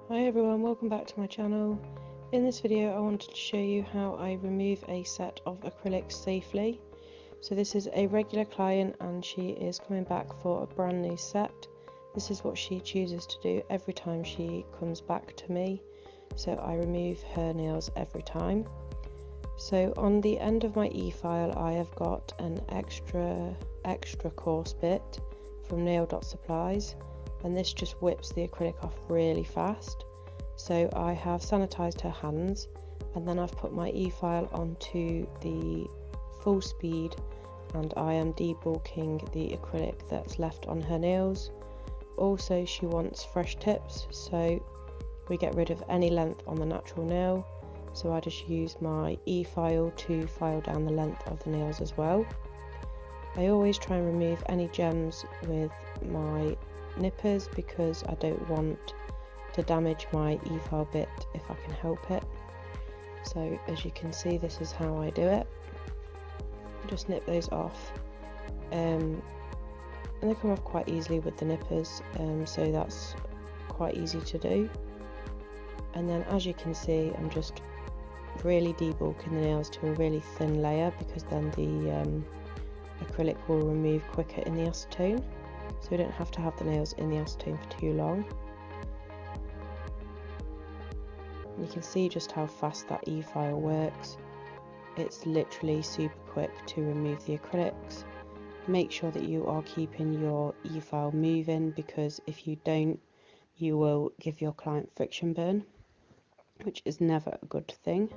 Hi everyone, welcome back to my channel. In this video I wanted to show you how I remove a set of acrylics safely. So this is a regular client and she is coming back for a brand new set. This is what she chooses to do every time she comes back to me. So I remove her nails every time. So on the end of my e-file I have got an extra coarse bit from Nail Dot Supplies. And this just whips the acrylic off really fast. So I have sanitized her hands and then I've put my e-file onto the full speed and I am debulking the acrylic that's left on her nails. Also she wants fresh tips, so we get rid of any length on the natural nail, so I just use my e-file to file down the length of the nails as well. I always try and remove any gems with my nippers because I don't want to damage my e-file bit if I can help it. So as you can see, this is how I do it. Just nip those off, and they come off quite easily with the nippers, so that's quite easy to do. And then as you can see, I'm just really debulking the nails to a really thin layer because then the acrylic will remove quicker in the acetone. So we don't have to have the nails in the acetone for too long. You can see just how fast that e-file works. It's literally super quick to remove the acrylics. Make sure that you are keeping your e-file moving, because if you don't, you will give your client friction burn, which is never a good thing.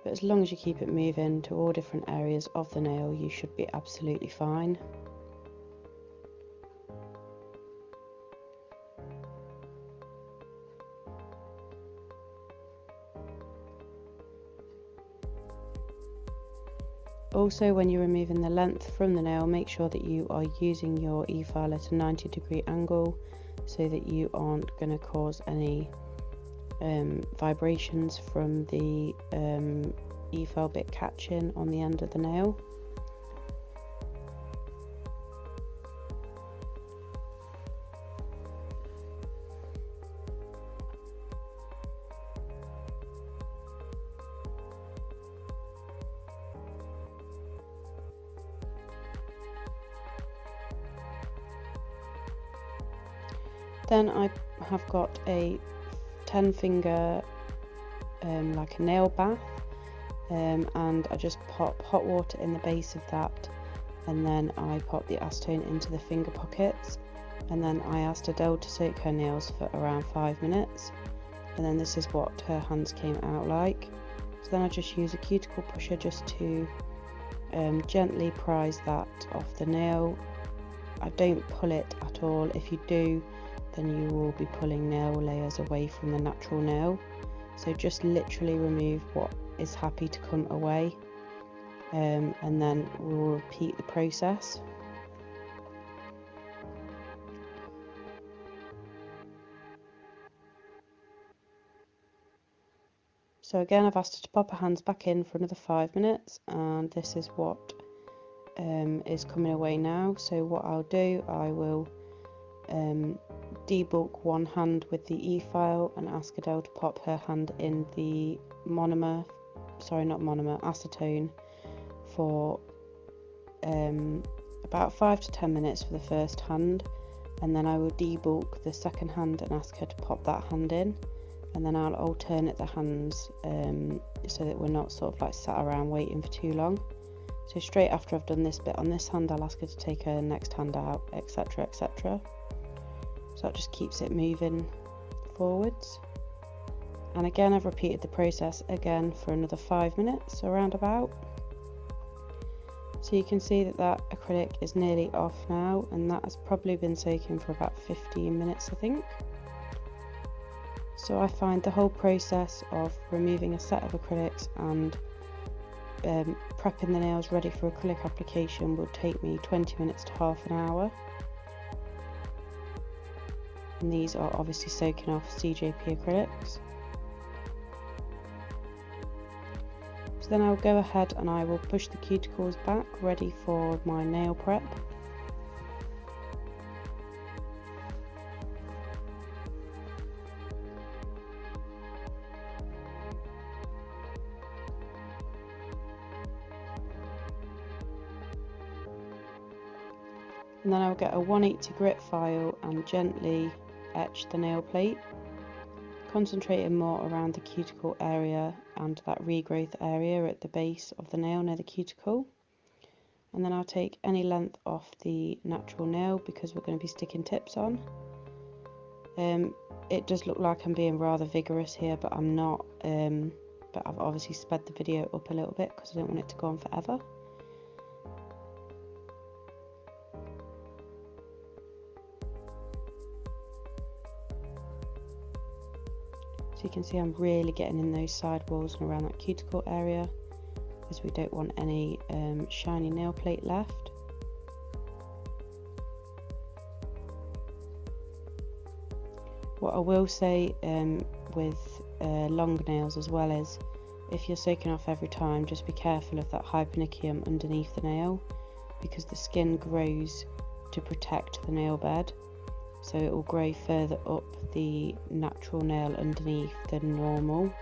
But as long as you keep it moving to all different areas of the nail, you should be absolutely fine. Also, when you're removing the length from the nail, make sure that you are using your e-file at a 90-degree angle so that you aren't going to cause any vibrations from the e-file bit catching on the end of the nail. Then I have got a 10-finger like a nail bath, and I just pop hot water in the base of that, and then I pop the acetone into the finger pockets, and then I asked Adele to soak her nails for around 5 minutes, and then this is what her hands came out like. So then I just use a cuticle pusher just to gently prise that off the nail. I don't pull it at all. If you do, then you will be pulling nail layers away from the natural nail. So just literally remove what is happy to come away, and then we'll repeat the process. So again, I've asked her to pop her hands back in for another 5 minutes, and this is what is coming away now. So what I'll do, I will debulk one hand with the e-file and ask Adele to pop her hand in the acetone for about 5 to 10 minutes for the first hand, and then I will debulk the second hand and ask her to pop that hand in, and then I'll alternate the hands so that we're not sort of like sat around waiting for too long. So straight after I've done this bit on this hand, I'll ask her to take her next hand out, etc, etc. So that just keeps it moving forwards. And again, I've repeated the process again for another 5 minutes around about. So you can see that that acrylic is nearly off now, and that has probably been soaking for about 15 minutes, I think. So I find the whole process of removing a set of acrylics and prepping the nails ready for acrylic application will take me 20 minutes to half an hour. And these are obviously soaking off CJP acrylics. So then I'll go ahead and I will push the cuticles back, ready for my nail prep. And then I'll get a 180 grit file and gently etch the nail plate, concentrating more around the cuticle area and that regrowth area at the base of the nail near the cuticle. And then I'll take any length off the natural nail because we're going to be sticking tips on. It does look like I'm being rather vigorous here, but I'm not, but I've obviously sped the video up a little bit because I don't want it to go on forever. So you can see I'm really getting in those side walls and around that cuticle area, as we don't want any shiny nail plate left. What I will say with long nails as well is, if you're soaking off every time, just be careful of that hypernicum underneath the nail, because the skin grows to protect the nail bed, so it will grow further up the natural nail underneath than normal.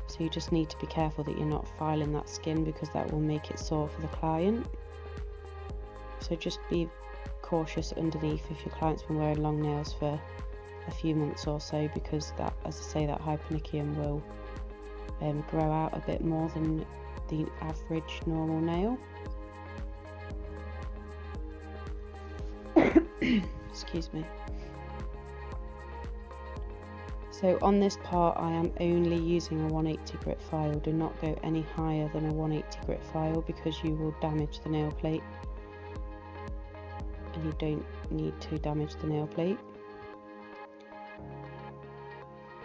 So you just need to be careful that you're not filing that skin, because that will make it sore for the client. So just be cautious underneath if your client's been wearing long nails for a few months or so, because that, as I say, that hypernicum will grow out a bit more than the average normal nail. Excuse me. So on this part I am only using a 180 grit file. Do not go any higher than a 180 grit file, because you will damage the nail plate, and you don't need to damage the nail plate.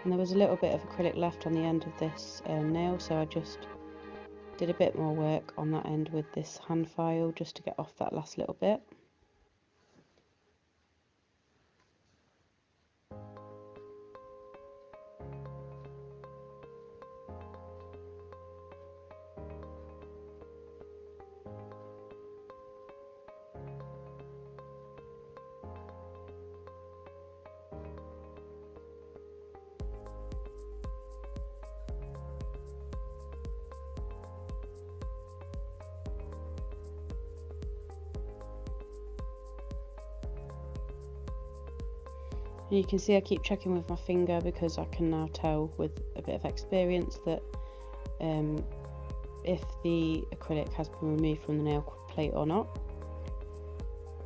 And there was a little bit of acrylic left on the end of this nail, so I just did a bit more work on that end with this hand file just to get off that last little bit. And you can see I keep checking with my finger, because I can now tell with a bit of experience that if the acrylic has been removed from the nail plate or not.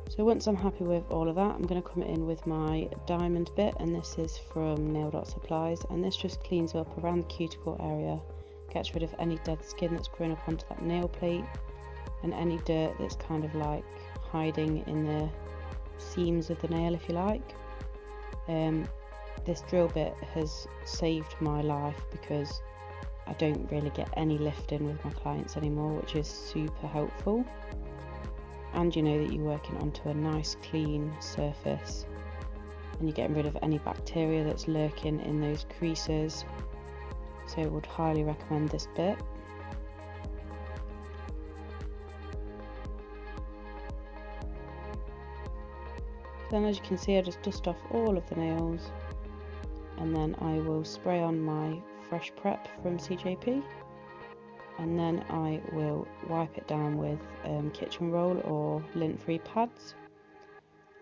So once I'm happy with all of that, I'm going to come in with my diamond bit, and this is from Nail Dot Supplies, and this just cleans up around the cuticle area, gets rid of any dead skin that's grown up onto that nail plate, and any dirt that's kind of like hiding in the seams of the nail, if you like. This drill bit has saved my life, because I don't really get any lifting with my clients anymore, which is super helpful. And you know that you're working onto a nice clean surface, and you're getting rid of any bacteria that's lurking in those creases, so I would highly recommend this bit. Then, as you can see, I just dust off all of the nails, and then I will spray on my Fresh Prep from CJP, and then I will wipe it down with kitchen roll or lint-free pads.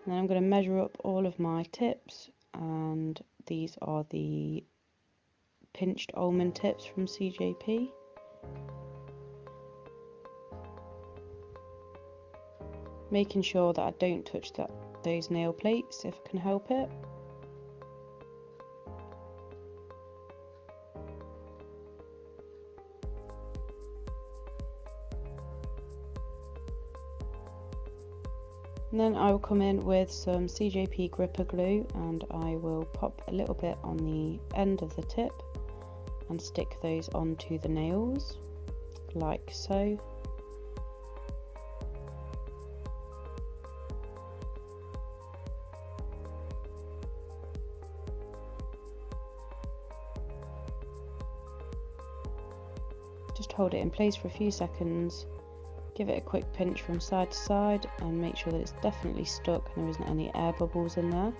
And then I'm going to measure up all of my tips, and these are the pinched almond tips from CJP. Making sure that I don't touch those nail plates if I can help it. And then I will come in with some CJP gripper glue, and I will pop a little bit on the end of the tip and stick those onto the nails like so. Just hold it in place for a few seconds, give it a quick pinch from side to side, and make sure that it's definitely stuck and there isn't any air bubbles in there.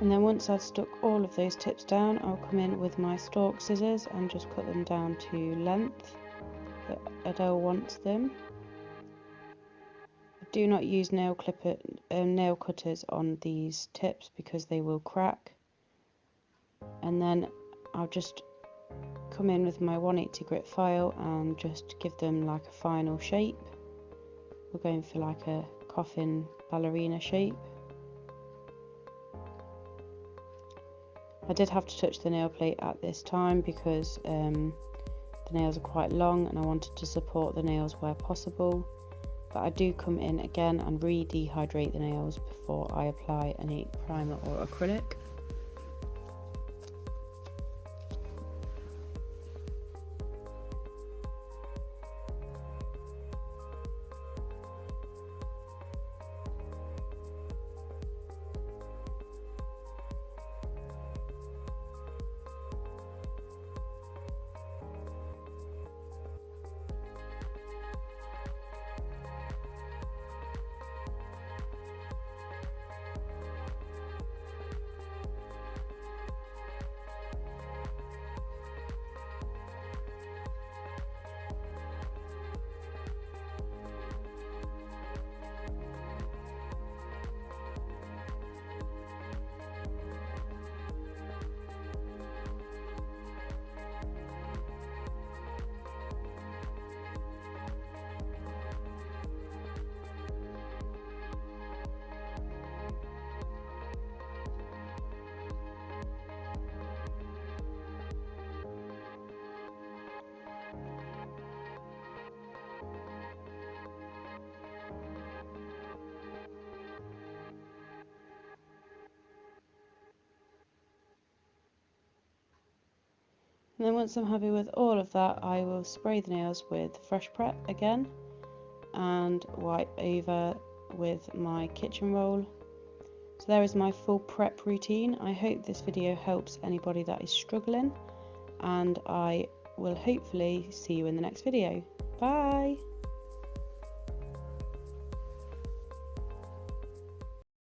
And then once I've stuck all of those tips down, I'll come in with my stalk scissors and just cut them down to length that Adele wants them. I do not use nail cutters on these tips because they will crack. And then I'll just come in with my 180 grit file and just give them like a final shape. We're going for like a coffin ballerina shape. I did have to touch the nail plate at this time because the nails are quite long and I wanted to support the nails where possible, but I do come in again and re-dehydrate the nails before I apply any primer or acrylic. And then once I'm happy with all of that, I will spray the nails with Fresh Prep again and wipe over with my kitchen roll. So there is my full prep routine. I hope this video helps anybody that is struggling, and I will hopefully see you in the next video. Bye!